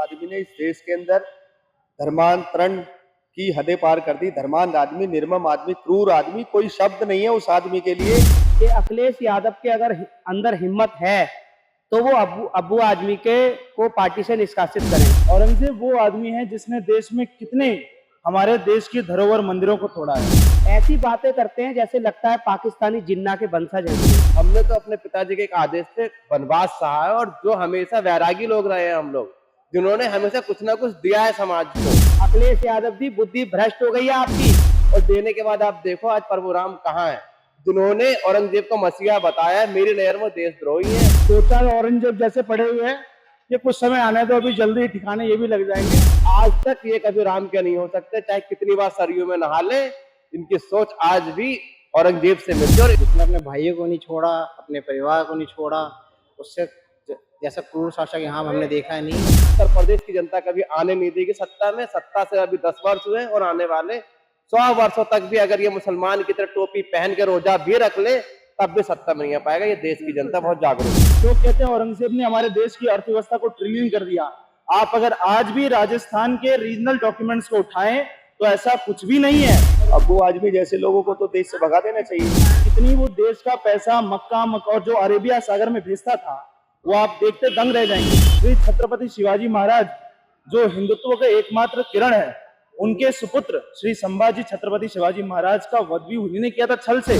आदमी ने इस देश के अंदर धर्मांतरण की हदें पार कर दी। धर्मांध आदमी, निर्मम आदमी, क्रूर आदमी, कोई शब्द नहीं है उस आदमी के लिए। कि अखिलेश यादव के अगर अंदर हिम्मत है तो वो अब्बू आदमी के को पार्टी से निष्कासित करें। औरंगजेब वो आदमी है जिसने देश में कितने हमारे देश की धरोहर मंदिरों को तोड़ा है। ऐसी बातें करते हैं जैसे लगता है पाकिस्तानी जिन्ना के वंशज हैं। हमने तो अपने पिताजी के एक आदेश से वनवास सहा है, और जो हमेशा वैरागी लोग रहे हैं हम लोग, जिन्होंने हमेशा कुछ ना कुछ दिया है समाज को। अखिलेश यादव की बुद्धि भ्रष्ट हो गई है आपकी। और देने के बाद आप देखो आज प्रभु राम कहाँ है, जिन्होंने औरंगजेब को मसीहा बताया। मेरी नजर में देशद्रोही है। दो चार औरंगजेब जैसे पड़े हुए हैं, ये कुछ समय आने दो, अभी जल्दी ठिकाने ये भी लग जाएंगे। आज तक ये कभी राम के नहीं हो सकते, चाहे कितनी बार सरयू में नहा ले। इनकी सोच आज भी औरंगजेब से मिलती है। और जिसने अपने भाइयों को नहीं छोड़ा, अपने परिवार को नहीं छोड़ा, उससे जैसा क्रूर शासक यहाँ हमने देखा है नहीं। उत्तर प्रदेश की जनता कभी आने नहीं देगी सत्ता में। सत्ता से अभी 10 वर्ष हुए, और आने वाले 100 वर्षों तक भी अगर ये मुसलमान की तरह टोपी पहन के रोजा भी रख ले, तब भी सत्ता में नहीं आ पाएगा। ये देश की जनता बहुत जागरूक है। जो कहते हैं औरंगजेब ने हमारे देश की अर्थव्यवस्था को ट्रिलियन कर दिया, आप अगर आज भी राजस्थान के रीजनल डॉक्यूमेंट्स को उठाएं तो ऐसा कुछ भी नहीं है। अब्बू आदमी जैसे लोगों को तो देश से भगा देना चाहिए। कितनी वो देश का पैसा मक्का और जो अरेबिया सागर में भेजता था, वो आप देखते दंग रह जाएंगे। श्री छत्रपति शिवाजी महाराज जो हिंदुत्व के एकमात्र किरण है, उनके सुपुत्र श्री संभाजी छत्रपति शिवाजी महाराज का वध भी उन्हीं ने किया था छल से।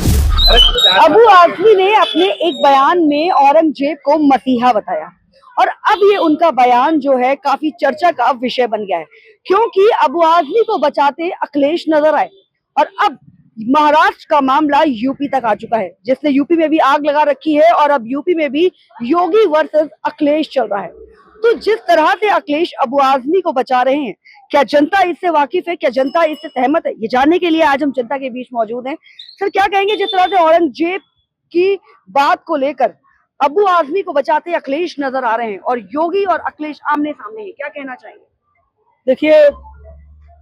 अब्बू आजमी ने अपने एक बयान में औरंगजेब को मसीहा बताया, और अब ये उनका बयान जो है काफी चर्चा का विषय बन गया है, क्योंकि अब्बू आजमी को बचाते अखिलेश नजर आए। और अब महाराष्ट्र का मामला यूपी तक आ चुका है, जिसने यूपी में भी आग लगा रखी है, और अब यूपी में भी योगी वर्सेस अखिलेश चल रहा है। तो जिस तरह से अखिलेश अब्बू आजमी को बचा रहे हैं, क्या जनता इससे वाकिफ है, क्या जनता इससे सहमत है? ये जानने के लिए आज हम जनता के बीच मौजूद हैं। सर, क्या कहेंगे जिस तरह से औरंगजेब की बात को लेकर अब्बू आजमी को बचाते अखिलेश नजर आ रहे हैं और योगी और अखिलेश आमने सामने हैं, क्या कहना चाहेंगे? देखिए,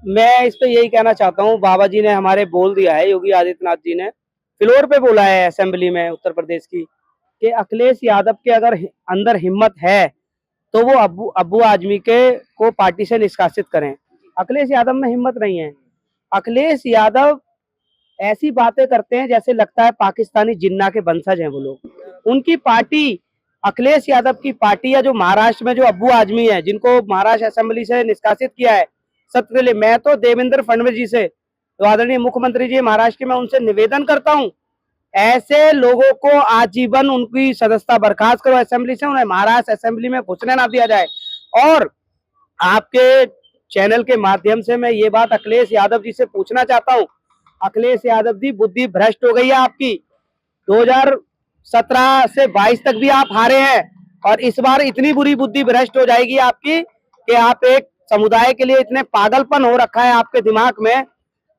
मैं इस पे यही कहना चाहता हूँ, बाबा जी ने हमारे बोल दिया है, योगी आदित्यनाथ जी ने फ्लोर पे बोला है असेंबली में उत्तर प्रदेश की, कि अखिलेश यादव के अगर अंदर हिम्मत है तो वो अब्बू आजमी के को पार्टी से निष्कासित करें। अखिलेश यादव में हिम्मत नहीं है। अखिलेश यादव ऐसी बातें करते हैं जैसे लगता है पाकिस्तानी जिन्ना के वंशज हैं वो लोग। उनकी पार्टी, अखिलेश यादव की पार्टी है, जो महाराष्ट्र में जो अब्बू आजमी है, जिनको महाराष्ट्र असेंबली से निष्कासित किया है सत्य के लिए, मैं तो देवेंद्र फडणवीस जी से, तो आदरणीय मुख्यमंत्री जी महाराष्ट्र के, मैं उनसे निवेदन करता हूं, ऐसे लोगों को आजीवन उनकी सदस्यता बर्खास्त करो असेंबली से, उन्हें महाराष्ट्र असेंबली में घुसने ना दिया जाए। और आपके चैनल के माध्यम से मैं ये बात अखिलेश यादव जी से पूछना चाहता हूँ, अखिलेश यादव जी बुद्धि भ्रष्ट हो गई है आपकी। 2017 से 22 तक भी आप हारे हैं, और इस बार इतनी बुरी बुद्धि भ्रष्ट हो जाएगी आपकी कि आप एक समुदाय के लिए, इतने पागलपन हो रखा है आपके दिमाग में,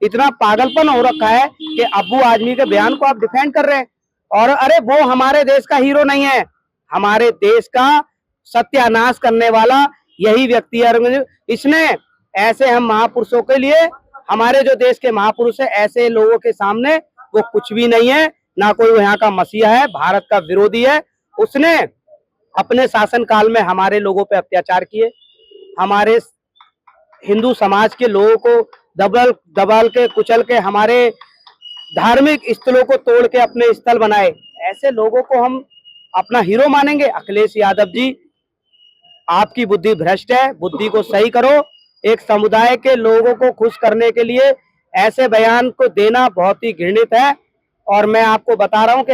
इतना पागलपन हो रखा है कि अब्बू आजमी के बयान को आप डिफेंड कर रहे हैं। और अरे वो हमारे देश का हीरो नहीं है, हमारे देश का सत्यानाश करने वाला यही व्यक्ति है। इसने ऐसे, हम महापुरुषों के लिए, हमारे जो देश के महापुरुष है, ऐसे लोगों के सामने वो कुछ भी नहीं है, ना कोई यहाँ का मसीहा है, भारत का विरोधी है। उसने अपने शासन काल में हमारे लोगों पे अत्याचार किए, हमारे हिंदू समाज के लोगों को दबाल के कुचल के, हमारे धार्मिक स्थलों को तोड़ के अपने स्थल बनाए। ऐसे लोगों को हम अपना हीरो मानेंगे? अखिलेश यादव जी, आपकी बुद्धि भ्रष्ट है, बुद्धि को सही करो। एक समुदाय के लोगों को खुश करने के लिए ऐसे बयान को देना बहुत ही घृणित है। और मैं आपको बता रहा हूं कि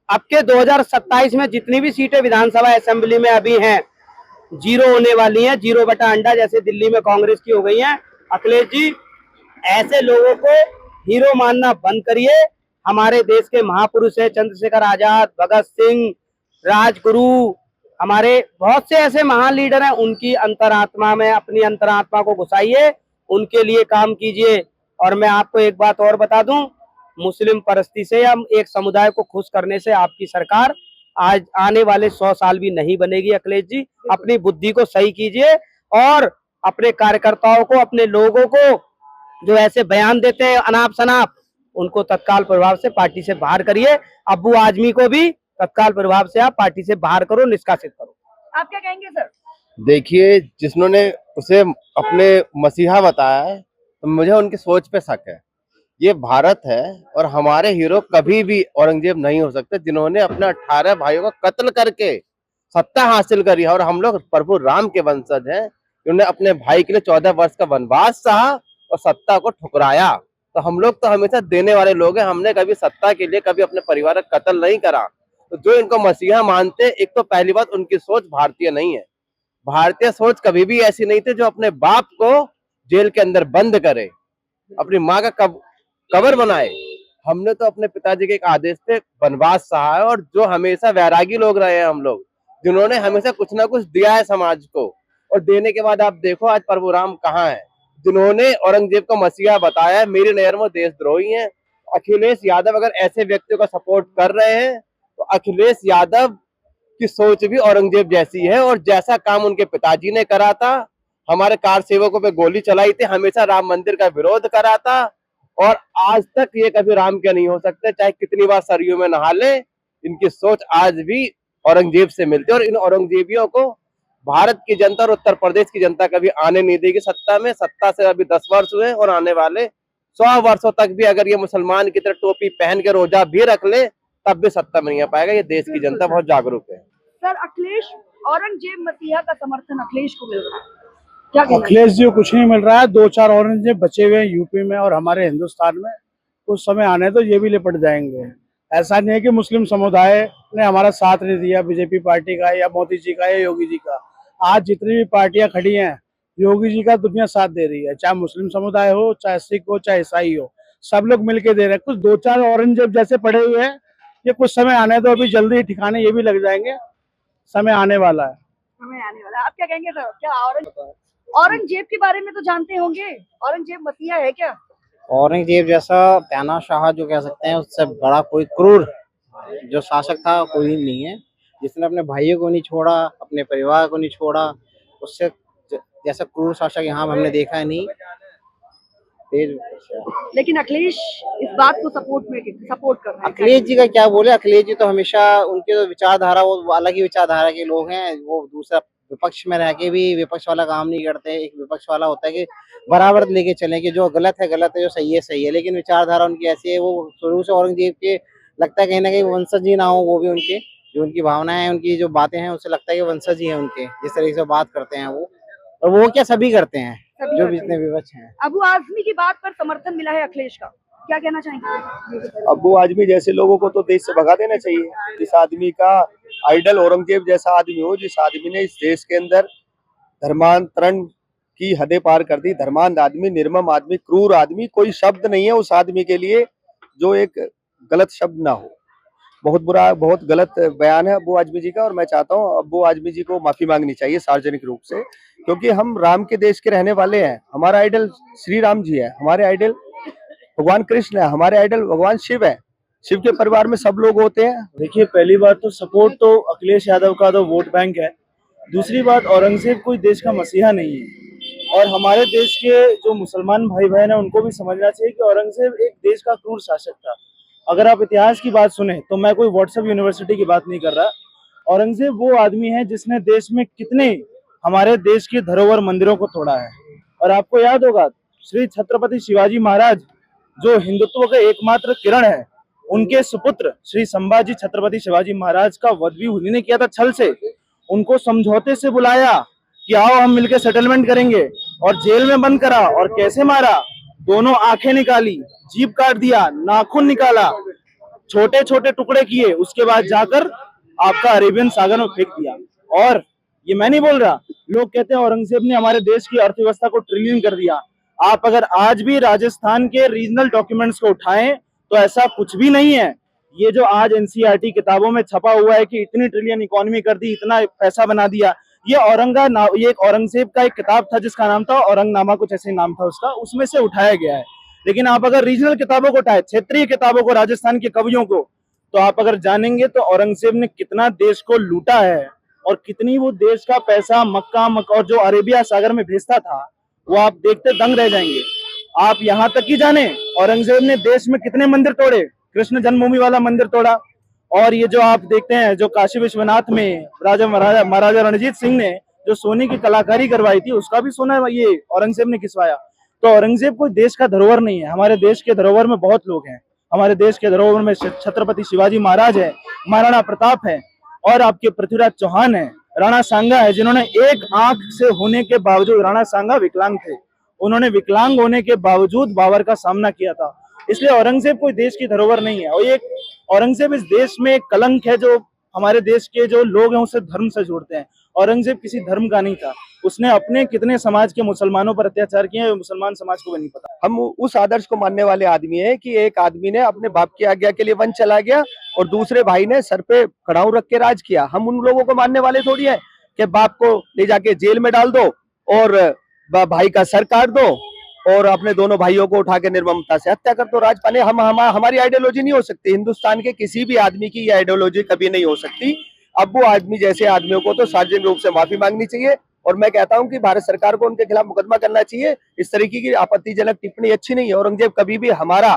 आपके 2027 में जितनी भी सीटें विधानसभा असेंबली में अभी हैं, 0 होने वाली हैं, 0 बटा अंडा, जैसे दिल्ली में कांग्रेस की हो गई हैं। अखिलेश जी, ऐसे लोगों को हीरो मानना बंद करिए। हमारे देश के महापुरुष है, चंद्रशेखर आजाद, भगत सिंह, राजगुरु, हमारे बहुत से ऐसे महान लीडर हैं, उनकी अंतरात्मा में अपनी अंतरात्मा को घुसाइए, उनके लिए काम कीजिए। और मैं आपको एक बात और बता दूं, मुस्लिम परस्ती से या एक समुदाय को खुश करने से आपकी सरकार आज आने वाले 100 साल भी नहीं बनेगी। अखिलेश जी, अपनी बुद्धि को सही कीजिए, और अपने कार्यकर्ताओं को, अपने लोगों को जो ऐसे बयान देते हैं अनाप शनाप, उनको तत्काल प्रभाव से पार्टी से बाहर करिए। अब्बू आजमी को भी तत्काल प्रभाव से आप पार्टी से बाहर करो, निष्कासित करो। आप क्या कहेंगे सर? देखिए, जिन्होंने उसे अपने मसीहा बताया है, तो मुझे उनकी सोच पे शक है। ये भारत है और हमारे हीरो कभी भी औरंगजेब नहीं हो सकते, जिन्होंने अपने 18 भाइयों का कत्ल करके सत्ता हासिल करी है। और हम लोग प्रभु राम के वंशज हैं, जिन्होंने अपने भाई के लिए 14 वर्ष का वनवास सहा और सत्ता को ठुकराया। तो हम लोग तो हमेशा देने वाले लोग हैं, हमने कभी सत्ता के लिए कभी अपने परिवार का कत्ल नहीं करा। तो जो इनको मसीहा मानते, एक तो पहली बात उनकी सोच भारतीय नहीं है। भारतीय सोच कभी भी ऐसी नहीं थी जो अपने बाप को जेल के अंदर बंद करे, अपनी माँ का कबर बनाए। हमने तो अपने पिताजी के एक आदेश पे वनवास सहा है, और जो हमेशा वैरागी लोग रहे हैं हम लोग, जिन्होंने हमेशा कुछ ना कुछ दिया है समाज को। और देने के बाद आप देखो आज प्रभु राम कहाँ है, जिन्होंने औरंगजेब को मसीहा बताया है। मेरी नजर में देशद्रोही हैं। अखिलेश यादव अगर ऐसे व्यक्तियों का सपोर्ट कर रहे हैं, तो अखिलेश यादव की सोच भी औरंगजेब जैसी है। और जैसा काम उनके पिताजी ने करा था, हमारे कार सेवकों पे गोली चलाई थी, हमेशा राम मंदिर का विरोध करा था, और आज तक ये कभी राम के नहीं हो सकते, चाहे कितनी बार सरयू में नहा ले। इनकी सोच आज भी औरंगजेब से मिलती है, और इन औरंगजेबियों को भारत की जनता और उत्तर प्रदेश की जनता कभी आने नहीं देगी सत्ता में। सत्ता से अभी 10 वर्ष हुए, और आने वाले 100 वर्षों तक भी अगर ये मुसलमान की तरह टोपी पहन के रोजा भी रख ले, तब भी सत्ता में नहीं आ पाएगा। ये देश की जनता बहुत जागरूक है। सर, अखिलेश औरंगजेब मसीहा का समर्थन अखिलेश को मिल रहा है, क्या कहना है? अखिलेश जी को कुछ नहीं मिल रहा है। 2-4 औरंगजेब बचे हुए हैं यूपी में और हमारे हिंदुस्तान में। कुछ समय आने तो ये भी लिपट जाएंगे। ऐसा नहीं है कि मुस्लिम समुदाय ने हमारा साथ नहीं दिया, बीजेपी पार्टी का या मोदी जी का या योगी जी का। आज जितनी भी पार्टियां खड़ी हैं, योगी जी का दुनिया साथ दे रही है, चाहे मुस्लिम समुदाय हो, चाहे सिख हो, चाहे ईसाई हो, सब लोग मिलके दे रहे हैं। कुछ 2-4 औरंगजेब जैसे पड़े हुए हैं, ये कुछ समय आने तो अभी जल्दी ही ठिकाने ये भी लग जाएंगे। समय आने वाला है। समय आने वाला है। आप क्या कहेंगे सर? क्या औरंगजेब के बारे में तो जानते होंगे, औरंगजेब मसीहा है क्या? औरंगजेब जैसा तानाशाह जो कह सकते हैं, उससे बड़ा कोई क्रूर जो शासक था कोई नहीं है, जिसने अपने भाइयों को नहीं छोड़ा, अपने परिवार को नहीं छोड़ा। उससे जैसा क्रूर शासक यहाँ हमने देखा है नहीं। लेकिन अखिलेश इस बात को सपोर्ट कर रहे हैं। अखिलेश जी का क्या बोले, अखिलेश जी तो हमेशा उनकी तो विचारधारा, वो अलग ही विचारधारा के लोग हैं। वो दूसरा विपक्ष में रह के भी विपक्ष वाला काम नहीं करते। एक विपक्ष वाला होता है कि बराबर लेके चले, कि जो गलत है गलत है, जो सही है। लेकिन विचारधारा उनकी ऐसी है, वो शुरू से औरंगजेब के लगता है कहीं ना कहीं वंशज ही ना हो, वो भी उनके जो उनकी भावनाएं हैं, उनकी जो बातें हैं, उससे लगता है कि वंशज ही है उनके, जिस तरीके से बात करते हैं वो। और वो क्या सभी करते हैं, जो भी जितने विपक्ष हैं। अबू आजमी की बात पर समर्थन मिला है अखिलेश का, क्या कहना चाहेंगे? अबू आजमी जैसे लोगों को तो देश से भगा देना चाहिए। जिस आदमी का आइडल औरंगजेब जैसा आदमी हो, जिस आदमी ने इस देश के अंदर धर्मांतरण की हदें पार कर दी, धर्मांध आदमी, निर्मम आदमी, क्रूर आदमी, कोई शब्द नहीं है उस आदमी के लिए जो एक गलत शब्द ना हो। बहुत बुरा, बहुत गलत बयान है अबू आजमी जी का, और मैं चाहता हूँ अबू आजमी जी को माफी मांगनी चाहिए सार्वजनिक रूप से, क्योंकि हम राम के देश के रहने वाले हैं। हमारा आइडल श्री राम जी है, हमारे आइडल भगवान कृष्ण है, हमारे आइडल भगवान शिव है। शिव के परिवार में सब लोग होते हैं। देखिए, पहली बात तो सपोर्ट तो अखिलेश यादव का तो वोट बैंक है। दूसरी बात, औरंगजेब कोई देश का मसीहा नहीं है, और हमारे देश के जो मुसलमान भाई बहन है उनको भी समझना चाहिए कि औरंगजेब एक देश का क्रूर शासक था। अगर आप इतिहास की बात सुने तो मैं कोई व्हाट्सएप यूनिवर्सिटी की बात नहीं कर रहा। औरंगजेब वो आदमी है जिसने देश में कितने हमारे देश के धरोहर मंदिरों को तोड़ा है। और आपको याद होगा, श्री छत्रपति शिवाजी महाराज जो हिंदुत्व के एकमात्र किरण है, उनके सुपुत्र श्री संभाजी छत्रपति शिवाजी महाराज का वध भी उन्हीं ने किया था छल से। उनको समझौते से बुलाया कि आओ हम मिलकर सेटलमेंट करेंगे, और जेल में बंद करा। और कैसे मारा? दोनों आंखें निकाली, जीभ काट दिया, नाखून निकाला, छोटे छोटे टुकड़े किए, उसके बाद जाकर आपका अरेबियन सागर में फेंक दिया। और ये मैं नहीं बोल रहा, लोग कहते हैं औरंगजेब ने हमारे देश की अर्थव्यवस्था को ट्रिलियन कर दिया। आप अगर आज भी राजस्थान के रीजनल डॉक्यूमेंट्स को उठाएं तो ऐसा कुछ भी नहीं है। ये जो आज एनसीईआरटी किताबों में छपा हुआ है कि इतनी ट्रिलियन इकोनॉमी कर दी, इतना पैसा बना दिया, ये एक औरंगजेब का एक किताब था जिसका नाम था औरंगनामा, कुछ ऐसे नाम था उसका, उसमें से उठाया गया है। लेकिन आप अगर रीजनल किताबों को उठाए, क्षेत्रीय किताबों को, राजस्थान के कवियों को, तो आप अगर जानेंगे तो औरंगजेब ने कितना देश को लूटा है, और कितनी वो देश का पैसा मक्का और जो अरेबिया सागर में भेजता था, वो आप देखते दंग रह जाएंगे। आप यहाँ तक ही जाने, औरंगजेब ने देश में कितने मंदिर तोड़े, कृष्ण जन्मभूमि वाला मंदिर तोड़ा। और ये जो आप देखते हैं, जो काशी विश्वनाथ में महाराजा रणजीत सिंह ने जो सोने की कलाकारी करवाई थी उसका भी सोना ये औरंगजेब ने खिंचवाया। तो औरंगजेब कोई देश का धरोहर नहीं है। हमारे देश के धरोहर में बहुत लोग हैं। हमारे देश के धरोहर में छत्रपति शिवाजी महाराज है, महाराणा प्रताप है, और आपके पृथ्वीराज चौहान है, राणा सांगा है, जिन्होंने एक आंख से होने के बावजूद, राणा सांगा विकलांग थे, उन्होंने विकलांग होने के बावजूद बाबर का सामना किया था। इसलिए औरंगजेब कोई देश की धरोहर नहीं है। और ये औरंगजेब इस देश में एक कलंक है जो हमारे देश के जो लोग हैं उसे धर्म से जोड़ते हैं। औरंगजेब किसी धर्म का नहीं था। उसने अपने कितने समाज के मुसलमानों पर अत्याचार किए हैं मुसलमान समाज को भी नहीं पता। हम उस आदर्श को मानने वाले आदमी हैं कि एक आदमी ने अपने बाप की आज्ञा के लिए वन चला गया और दूसरे भाई ने सर पे कड़ाऊ रख के राज किया। हम उन लोगों को मानने वाले थोड़ी है कि बाप को ले जाके जेल में डाल दो और भाई का सर काट दो और अपने दोनों भाइयों को उठा के निर्ममता से हत्या कर दो। राजपाने हमारी आइडियोलॉजी नहीं हो सकती। हिंदुस्तान के किसी भी आदमी की ये आइडियोलॉजी कभी नहीं हो सकती। अब वो आदमी जैसे आदमियों को तो सार्वजनिक रूप से माफी मांगनी चाहिए और मैं कहता हूं कि भारत सरकार को उनके खिलाफ मुकदमा करना चाहिए। इस तरीके की आपत्तिजनक टिप्पणी अच्छी नहीं है। औरंगजेब कभी भी हमारा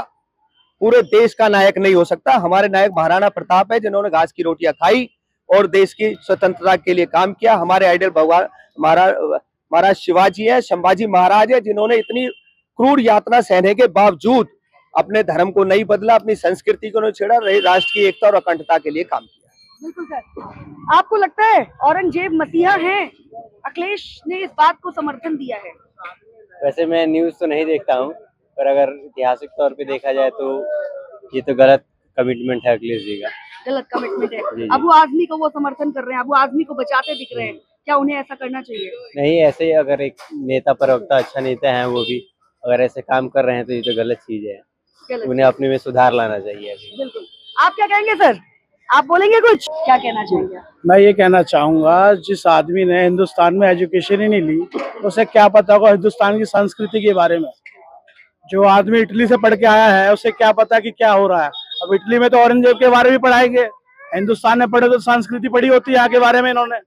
पूरे देश का नायक नहीं हो सकता। हमारे नायक महाराणा प्रताप है, जिन्होंने घास की रोटियां खाई और देश की स्वतंत्रता के लिए काम किया। हमारे आइडल भगवान महाराज शिवाजी है, संभाजी महाराज है, जिन्होंने इतनी क्रूर यातना सहने के बावजूद अपने धर्म को नहीं बदला, अपनी संस्कृति को नहीं छेड़ा, रही राष्ट्र की एकता और अखंडता के लिए काम किया। बिल्कुल सर। आपको लगता है औरंगजेब मसीहा हैं? अखिलेश ने इस बात को समर्थन दिया है। वैसे मैं न्यूज़ तो नहीं देखता हूँ, पर अगर ऐतिहासिक तौर पे देखा जाए तो ये तो गलत कमिटमेंट है अखिलेश जी का। गलत कमिटमेंट है। जी। अबू आजमी को वो समर्थन कर रहे हैं, अबू आजमी को बचाते दिख रहे हैं। क्या उन्हें ऐसा करना चाहिए? नहीं, ऐसे ही अगर एक नेता प्रवक्ता अच्छा नेता है, वो भी अगर ऐसे काम कर रहे हैं तो ये तो गलत चीज है। गलत। उन्हें अपने में सुधार लाना चाहिए अभी। बिल्कुल। आप क्या कहेंगे सर? आप बोलेंगे कुछ? क्या कहना चाहिए? मैं ये कहना चाहूंगा, जिस आदमी ने हिंदुस्तान में एजुकेशन ही नहीं ली उसे क्या पता होगा हिंदुस्तान की संस्कृति के बारे में। जो आदमी इटली से पढ़ के आया है उसे क्या पता कि क्या हो रहा है। अब इटली में तो औरंगजेब के बारे में पढ़ाएंगे, हिंदुस्तान में पढ़े तो संस्कृति पढ़ी होती है यहाँ के बारे में। इन्होंने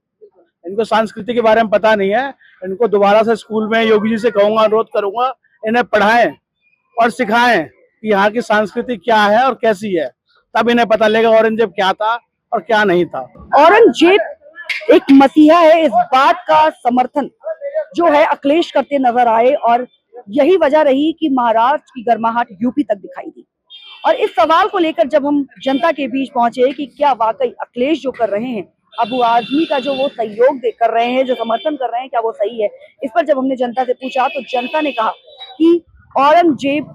इनको संस्कृति के बारे में पता नहीं है। इनको दोबारा से स्कूल में योगी जी से कहूंगा, अनुरोध करूंगा, इन्हें पढ़ाएं और सिखाएं कि यहाँ की संस्कृति क्या है और कैसी है, तब इन्हें पता लगेगा औरंगजेब क्या था और क्या नहीं था। औरंगजेब एक मसीहा है, इस बात का समर्थन जो है अखिलेश करते नजर आए और यही वजह रही कि महाराष्ट्र की गर्माहट यूपी तक दिखाई दी। और इस सवाल को लेकर जब हम जनता के बीच पहुंचे कि क्या वाकई अखिलेश जो कर रहे हैं, अबू आजमी का जो वो सहयोग कर रहे हैं, जो समर्थन कर रहे हैं, क्या वो सही है, इस पर जब हमने जनता से पूछा तो जनता ने कहा कि औरंगजेब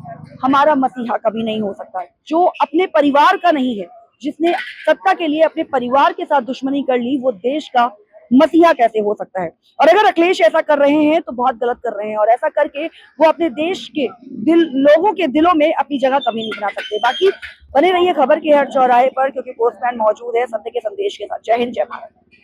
हमारा मसीहा कभी नहीं हो सकता है। जो अपने परिवार का नहीं है, जिसने सत्ता के लिए अपने परिवार के साथ दुश्मनी कर ली, वो देश का मसीहा कैसे हो सकता है। और अगर अखिलेश ऐसा कर रहे हैं तो बहुत गलत कर रहे हैं और ऐसा करके वो अपने देश के लोगों के दिलों में अपनी जगह कभी नहीं बना सकते। बाकी बने रहिए खबर के हर चौराहे पर, क्योंकि पोस्टमैन मौजूद है सत्य के संदेश के साथ। जय हिंद, जय भारत।